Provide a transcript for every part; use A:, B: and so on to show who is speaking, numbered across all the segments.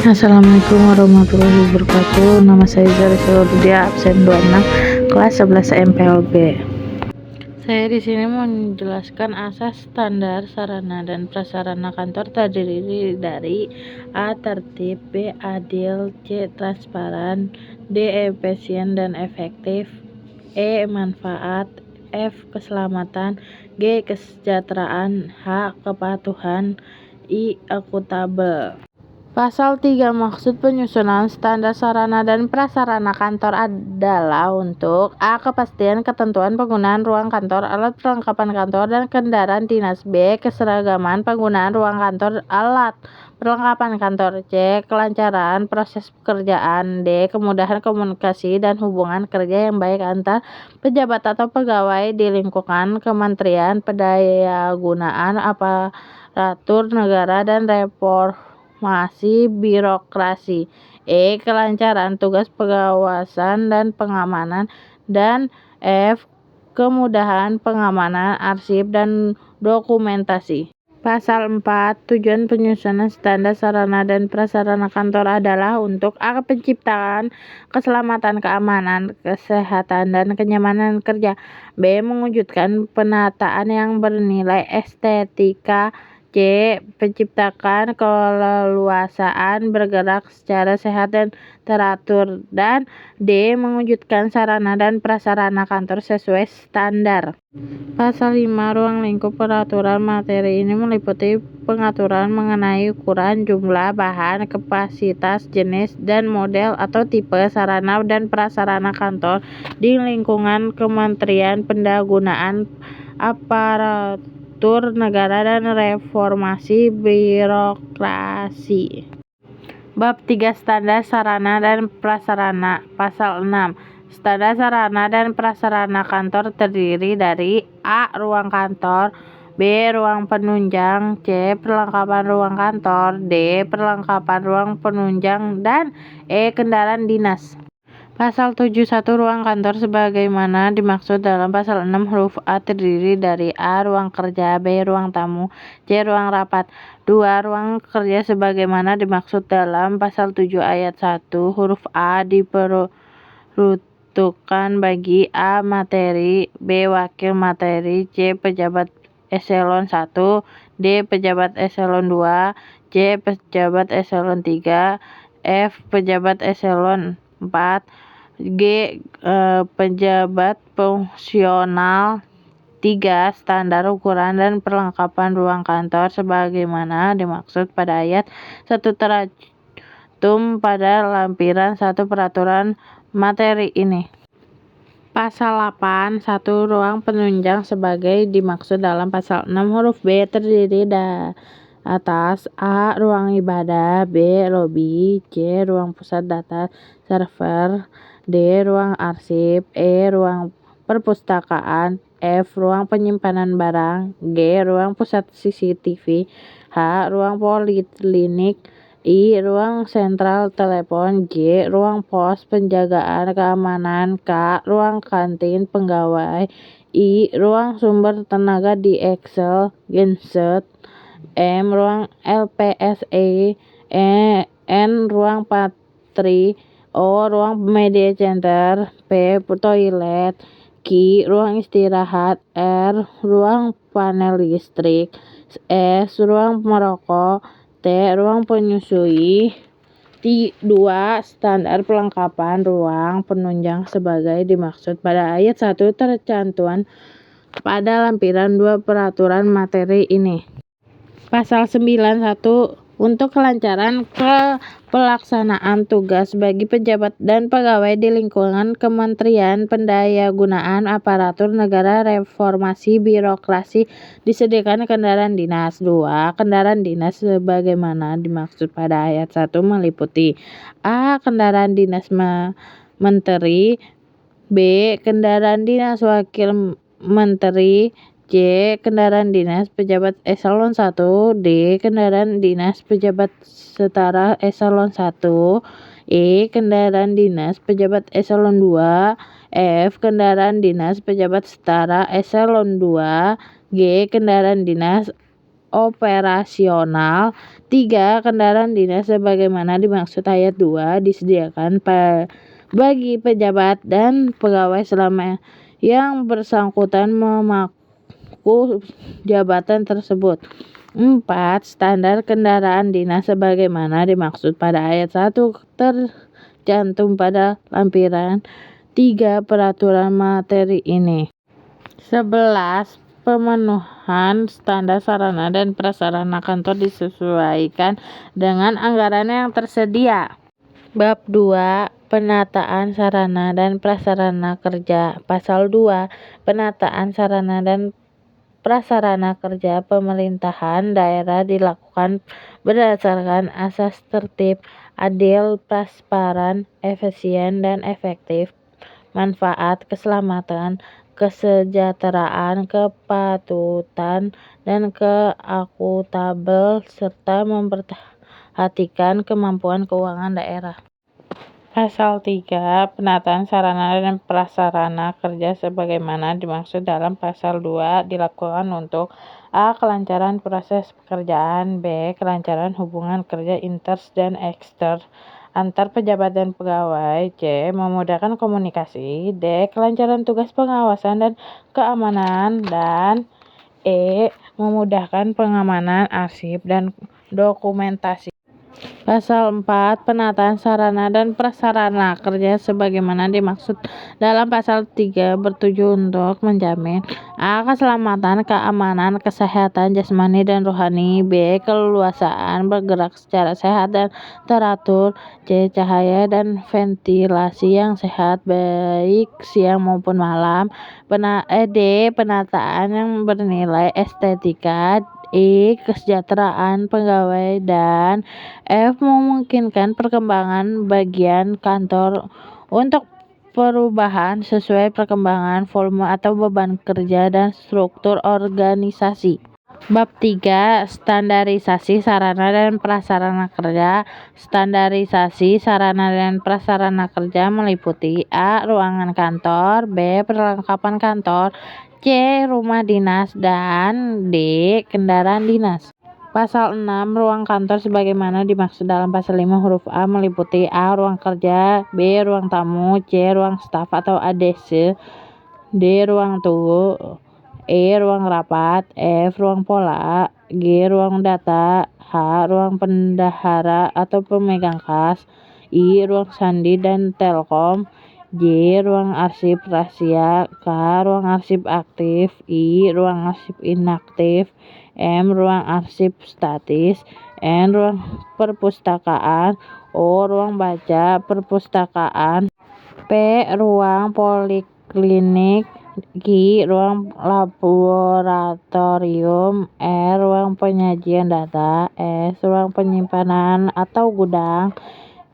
A: Assalamualaikum warahmatullahi wabarakatuh. Nama saya Zara Dia absen 26 kelas 11 MPLB. Saya di sini mau menjelaskan asas standar sarana dan prasarana kantor terdiri dari A. Tertib, B. Adil, C. Transparan, D. Efisien dan efektif, E. Manfaat, F. Keselamatan, G. Kesejahteraan, H. Kepatuhan, I. Akuntabel. Pasal 3 maksud penyusunan standar sarana dan prasarana kantor adalah untuk A. Kepastian ketentuan penggunaan ruang kantor, alat perlengkapan kantor, dan kendaraan dinas. B. Keseragaman penggunaan ruang kantor, alat perlengkapan kantor. C. Kelancaran proses pekerjaan. D. Kemudahan komunikasi dan hubungan kerja yang baik antar pejabat atau pegawai di lingkungan kementerian, pendayagunaan aparatur negara, dan reformasi birokrasi. E. Kelancaran tugas pengawasan dan pengamanan, dan F. Kemudahan pengamanan arsip dan dokumentasi. Pasal 4 tujuan penyusunan standar sarana dan prasarana kantor adalah untuk A. Penciptaan keselamatan, keamanan, kesehatan, dan kenyamanan kerja. B. Mewujudkan penataan yang bernilai estetika. C. Penciptakan keleluasaan bergerak secara sehat dan teratur, dan D. Mewujudkan sarana dan prasarana kantor sesuai standar. Pasal 5 ruang lingkup peraturan materi ini meliputi pengaturan mengenai ukuran, jumlah, bahan, kapasitas, jenis, dan model atau tipe sarana dan prasarana kantor di lingkungan kementerian, pendayagunaan aparatur negara, dan reformasi birokrasi. Bab 3 Standar sarana dan prasarana. Pasal 6 standar sarana dan prasarana kantor terdiri dari A. Ruang kantor, B. Ruang penunjang, C. Perlengkapan ruang kantor, D. Perlengkapan ruang penunjang, dan E. Kendaraan dinas. Pasal 7.1 Ruang kantor sebagaimana dimaksud dalam pasal 6 huruf A terdiri dari A. Ruang kerja, B. Ruang tamu, C. Ruang rapat. 2. Ruang kerja sebagaimana dimaksud dalam pasal 7 ayat 1 huruf A diperuntukkan bagi A. Materi, B. Wakil materi, C. Pejabat eselon 1, D. Pejabat eselon 2, C. Pejabat eselon 3, F. Pejabat eselon 4, G. Pejabat fungsional. 3. Standar ukuran dan perlengkapan ruang kantor sebagaimana dimaksud pada ayat 1 tercantum pada lampiran 1 peraturan materi ini. Pasal 8 1 Ruang penunjang sebagai dimaksud dalam pasal 6 huruf B terdiri atas A. Ruang ibadah, B. Lobi, C. Ruang pusat data server, D. Ruang arsip, E. Ruang perpustakaan, F. Ruang penyimpanan barang, G. Ruang pusat CCTV, H. Ruang poliklinik, I. Ruang sentral telepon, J. Ruang pos penjagaan keamanan, K. Ruang kantin pegawai, I. Ruang sumber tenaga di Excel, Genset, M. Ruang LPSE, N. Ruang patri, O. Ruang media center, P. Toilet, Q. Ruang istirahat, R. Ruang panel listrik, S. Ruang merokok, T. Ruang penyusui. 2. Standar perlengkapan ruang penunjang sebagai dimaksud pada ayat 1 tercantum pada lampiran 2 peraturan materi ini. Pasal 9.1 untuk kelancaran pelaksanaan tugas bagi pejabat dan pegawai di lingkungan kementerian, pendayagunaan aparatur negara, reformasi birokrasi disediakan kendaraan dinas. 2. Kendaraan dinas sebagaimana dimaksud pada ayat 1 meliputi A. Kendaraan dinas menteri, B. Kendaraan dinas wakil menteri, C. Kendaraan dinas pejabat eselon 1, D. Kendaraan dinas pejabat setara eselon 1, E. Kendaraan dinas pejabat eselon 2, F. Kendaraan dinas pejabat setara eselon 2, G. Kendaraan dinas operasional. 3. Kendaraan dinas sebagaimana dimaksud ayat 2 disediakan bagi pejabat dan pegawai selama yang bersangkutan memaku jabatan tersebut. 4. Standar kendaraan dinas sebagaimana dimaksud pada ayat 1 tercantum pada lampiran 3 peraturan materi ini. 11. Pemenuhan standar sarana dan prasarana kantor disesuaikan dengan anggaran yang tersedia. Bab 2. Penataan sarana dan prasarana kerja. Pasal 2. Penataan sarana dan prasarana kerja pemerintahan daerah dilakukan berdasarkan asas tertib, adil, transparan, efisien, dan efektif, manfaat, keselamatan, kesejahteraan, kepatutan, dan keakuntabel, serta memperhatikan kemampuan keuangan daerah. Pasal 3. Penataan sarana dan prasarana kerja sebagaimana dimaksud dalam pasal 2 dilakukan untuk A. Kelancaran proses pekerjaan, B. Kelancaran hubungan kerja inters dan eksters antar pejabat dan pegawai, C. Memudahkan komunikasi, D. Kelancaran tugas pengawasan dan keamanan, dan E. Memudahkan pengamanan arsip dan dokumentasi. Pasal 4. Penataan sarana dan prasarana kerja sebagaimana dimaksud dalam pasal 3 bertujuan untuk menjamin A. Keselamatan, keamanan, kesehatan jasmani dan rohani, B. Keleluasaan bergerak secara sehat dan teratur, C. Cahaya dan ventilasi yang sehat baik siang maupun malam, D. Penataan yang bernilai estetika, E. Kesejahteraan pegawai, dan F. Memungkinkan perkembangan bagian kantor untuk perubahan sesuai perkembangan volume atau beban kerja dan struktur organisasi. Bab 3. Standarisasi sarana dan prasarana kerja. Standarisasi sarana dan prasarana kerja meliputi A. Ruangan kantor, B. Perlengkapan kantor, C. Rumah dinas, dan D. Kendaraan dinas. Pasal 6. Ruang kantor sebagaimana dimaksud dalam pasal 5 huruf A meliputi A. Ruang kerja, B. Ruang tamu, C. Ruang staf atau ADC, D. Ruang tunggu, E. Ruang rapat, F. Ruang pola, G. Ruang data, H. Ruang pendahara atau pemegang kas, I. Ruang sandi dan telkom, J. Ruang arsip rahasia, K. Ruang arsip aktif, I. Ruang arsip inaktif, M. Ruang arsip statis, N. Ruang perpustakaan, O. Ruang baca perpustakaan, P. Ruang poliklinik, Q. Ruang laboratorium, R. Ruang penyajian data, S. Ruang penyimpanan atau gudang,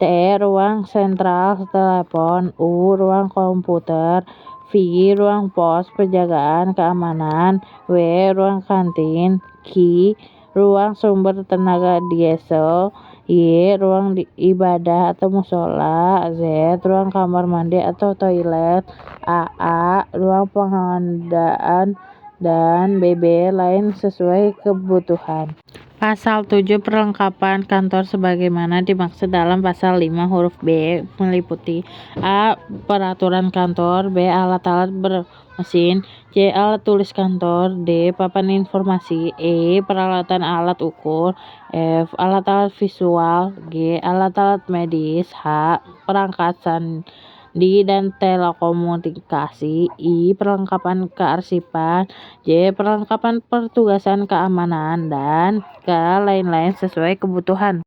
A: T. Ruang sentral telepon, U. Ruang komputer, V. Ruang pos penjagaan keamanan, W. Ruang kantin, Q. Ruang sumber tenaga diesel, Y. Ruang ibadah atau musola, Z. Ruang kamar mandi atau toilet, AA. Ruang pengadaan, dan BB lain sesuai kebutuhan. Pasal 7. Perlengkapan kantor sebagaimana dimaksud dalam pasal 5 huruf B meliputi A. Peraturan kantor, B. Alat-alat bermesin, C. Alat tulis kantor, D. Papan informasi, E. Peralatan alat ukur, F. Alat-alat visual, G. Alat-alat medis, H. Perangkat sandi dan telekomunikasi, I. Perlengkapan kearsipan, J. Perlengkapan pertugasan keamanan, dan K. Lain-lain sesuai kebutuhan.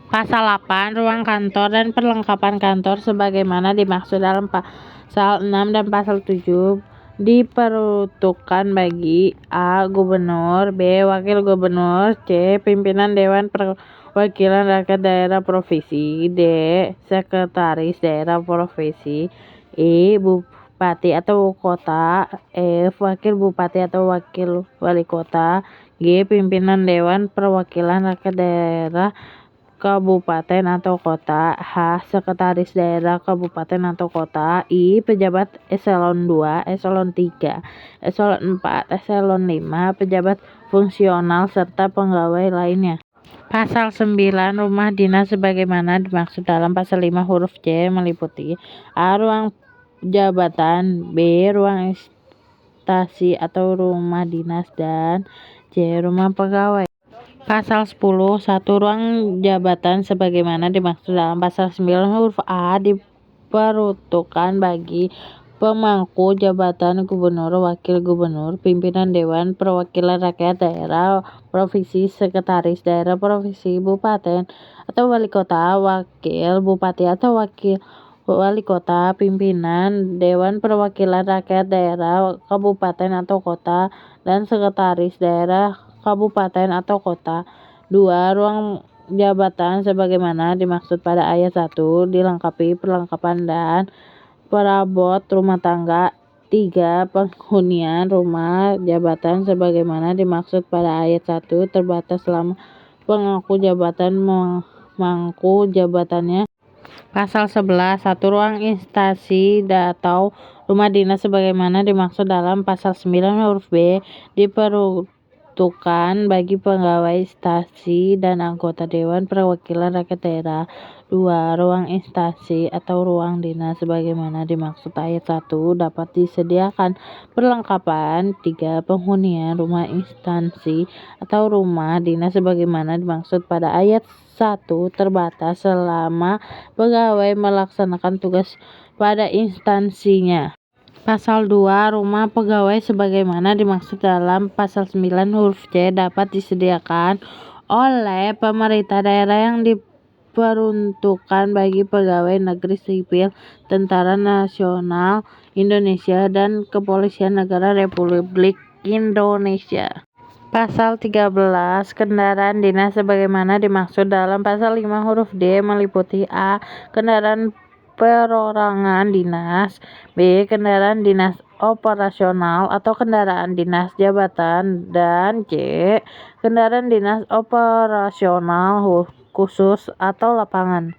A: Pasal 8. Ruang kantor dan perlengkapan kantor sebagaimana dimaksud dalam pasal 6 dan pasal 7 diperuntukkan bagi A. Gubernur, B. Wakil gubernur, C. Pimpinan Dewan Perwakilan Rakyat Daerah Provinsi, D. Sekretaris Daerah Provinsi, E. Bupati atau kota, F. Wakil bupati atau wakil wali kota, G. Pimpinan Dewan Perwakilan Rakyat Daerah kabupaten atau kota. H. Sekretaris daerah kabupaten atau kota. I. Pejabat eselon 2, eselon 3, eselon 4, eselon 5, pejabat fungsional serta pegawai lainnya. Pasal 9. Rumah dinas sebagaimana dimaksud dalam pasal 5 huruf C meliputi A. Ruang jabatan, B. Ruang instansi atau rumah dinas, dan C. Rumah pegawai. Pasal 10. 1. Ruang jabatan sebagaimana dimaksud dalam pasal 9 huruf A diperuntukkan bagi pemangku jabatan gubernur, wakil gubernur, pimpinan Dewan Perwakilan Rakyat Daerah Provinsi, sekretaris daerah provinsi, bupati atau wali kota, wakil bupati atau wakil wali kota, pimpinan Dewan Perwakilan Rakyat Daerah Kabupaten atau Kota, dan sekretaris daerah kabupaten atau kota. 2. Ruang jabatan sebagaimana dimaksud pada ayat 1 dilengkapi perlengkapan dan perabot rumah tangga. 3. Penghunian rumah jabatan sebagaimana dimaksud pada ayat 1 terbatas selama pemangku jabatan memangku jabatannya. Pasal 11. 1. Ruang instansi atau rumah dinas sebagaimana dimaksud dalam pasal 9 huruf B diperuntukkan bagi pegawai instansi dan anggota Dewan Perwakilan Rakyat Daerah. 2. Ruang instansi atau ruang dinas sebagaimana dimaksud ayat 1 dapat disediakan perlengkapan. 3. Penghunian rumah instansi atau rumah dinas sebagaimana dimaksud pada ayat 1 terbatas selama pegawai melaksanakan tugas pada instansinya. Pasal 2. Rumah pegawai sebagaimana dimaksud dalam pasal 9 huruf C dapat disediakan oleh pemerintah daerah yang diperuntukkan bagi pegawai negeri sipil, Tentara Nasional Indonesia, dan Kepolisian Negara Republik Indonesia. Pasal 13. Kendaraan dinas sebagaimana dimaksud dalam pasal 5 huruf D meliputi A. Kendaraan perorangan dinas, B. Kendaraan dinas operasional atau kendaraan dinas jabatan, dan C. Kendaraan dinas operasional khusus atau lapangan.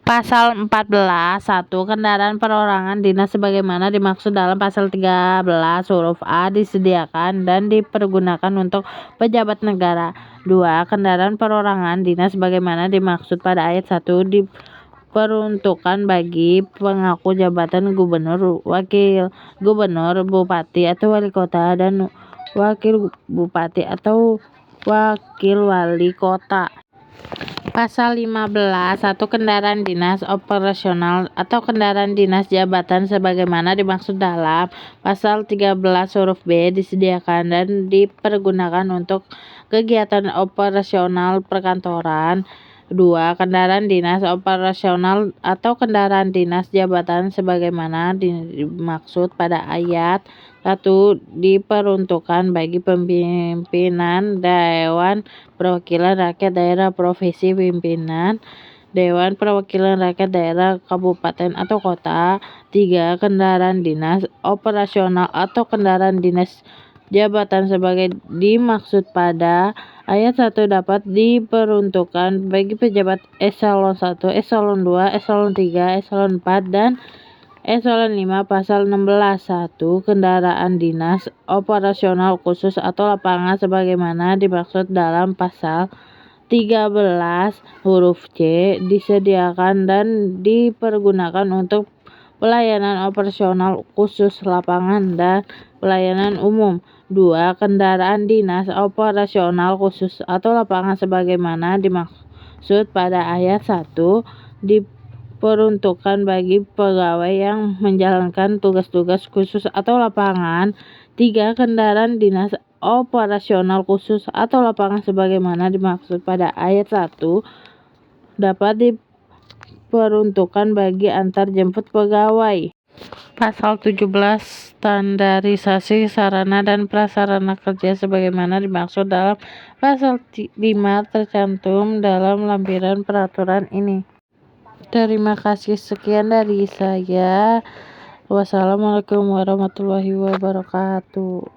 A: Pasal 14. 1. Kendaraan perorangan dinas sebagaimana dimaksud dalam pasal 13 huruf A disediakan dan dipergunakan untuk pejabat negara. 2. Kendaraan perorangan dinas sebagaimana dimaksud pada ayat 1 diperuntukkan bagi pemangku jabatan gubernur, wakil gubernur, bupati atau wali kota, dan wakil bupati atau wakil wali kota. Pasal 15. 1. Kendaraan dinas operasional atau kendaraan dinas jabatan sebagaimana dimaksud dalam pasal 13 huruf B disediakan dan dipergunakan untuk kegiatan operasional perkantoran. 2. Kendaraan dinas operasional atau kendaraan dinas jabatan sebagaimana dimaksud pada ayat 1 diperuntukkan bagi pimpinan Dewan Perwakilan Rakyat Daerah Provinsi, pimpinan Dewan Perwakilan Rakyat Daerah Kabupaten atau Kota. 3. Kendaraan dinas operasional atau kendaraan dinas jabatan sebagai dimaksud pada ayat 1 dapat diperuntukkan bagi pejabat eselon 1, eselon 2, eselon 3, eselon 4, dan eselon 5. Pasal 16. 1. Kendaraan dinas operasional khusus atau lapangan sebagaimana dimaksud dalam pasal 13 huruf C disediakan dan dipergunakan untuk pelayanan operasional khusus lapangan dan pelayanan umum. 2. Kendaraan dinas operasional khusus atau lapangan sebagaimana dimaksud pada ayat 1 diperuntukkan bagi pegawai yang menjalankan tugas-tugas khusus atau lapangan. 3. Kendaraan dinas operasional khusus atau lapangan sebagaimana dimaksud pada ayat 1 dapat diperuntukkan bagi antar jemput pegawai. Pasal 17. Standarisasi sarana dan prasarana kerja sebagaimana dimaksud dalam pasal 5 tercantum dalam lampiran peraturan ini. Terima kasih, sekian dari saya. Wassalamualaikum warahmatullahi wabarakatuh.